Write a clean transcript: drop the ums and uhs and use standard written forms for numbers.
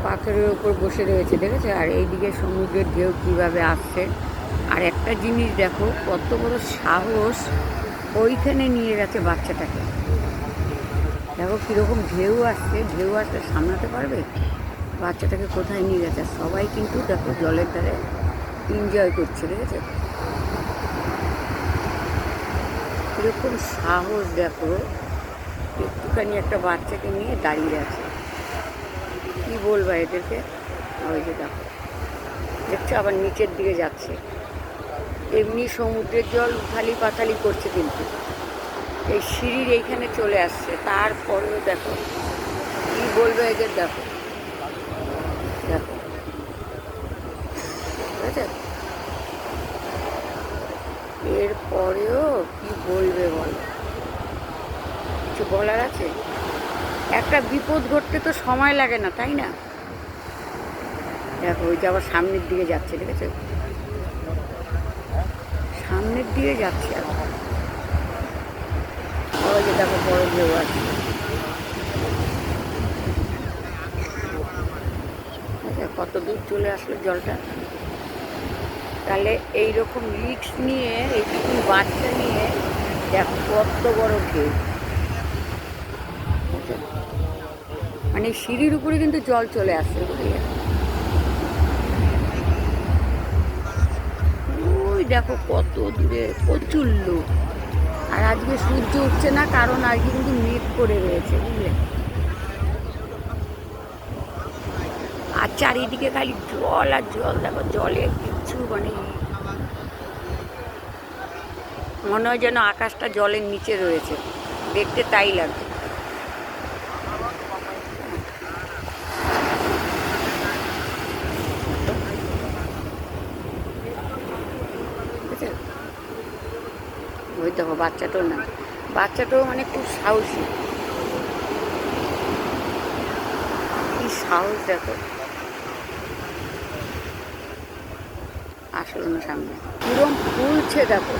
পাথরের উপর বসে রয়েছে, দেখেছো? আর এইদিকে সমুদ্রের ঢেউ কীভাবে আসছে। আর একটা জিনিস দেখো, কত বড় সাহস, ওইখানে নিয়ে গেছে বাচ্চাটাকে। দেখো কীরকম ঢেউ আসছে, ঢেউ আসলে সামলাতে পারবে? বাচ্চাটাকে কোথায় নিয়ে গেছে। সবাই কিন্তু দেখো জলের ধারে এনজয় করছে, দেখেছো কীরকম সাহস। দেখো একটুখানি একটা বাচ্চাকে নিয়ে দাঁড়িয়ে আছে। কি বলবা এদেরকে। ওই যে দেখো, দেখছো আবার নিচের দিকে যাচ্ছে। এমনি সমুদ্রের জল উথালি পাথালি করছে, কিন্তু এই সিঁড়ির এইখানে চলে আসছে। তারপরেও দেখো কি বলবে এদের। দেখো দেখো, ঠিক আছে? এরপরেও কি বলবে বলো, কিছু বলার আছে? একটা বিপদ ঘটতে তো সময় লাগে না, তাই না? দেখো ওই যে আবার সামনের দিকে যাচ্ছে, ঠিক আছে? সামনের দিকে যাচ্ছে আর ওই যে দেখো বড় ঢেউ আছে। কত দূর চলে আসলো জলটা। তাহলে এইরকম রিস্ক নিয়ে, এইটুকু বাচ্চা নিয়ে দেখো কত বড় ঢেউ। মানে সিঁড়ির উপরে কিন্তু জল চলে আসছে, বুঝলে? ওই দেখো কত দূরে, প্রচুর লোক। আর আজকে সূর্য উঠছে না, কারণ আজকে কিন্তু মেঘ করে রয়েছে, বুঝলে? আর চারিদিকে খালি জল আর জল। দেখো জলে কিচ্ছু মানে মনে হয় যেন আকাশটা জলের নিচে রয়েছে, দেখতে তাই লাগছে। ওই দেখো বাচ্চাটাও না, বাচ্চাটাও মানে খুব সাহসী। কি সাহস দেখো। আসলো না সামনে কিরম ফুলছে দেখো।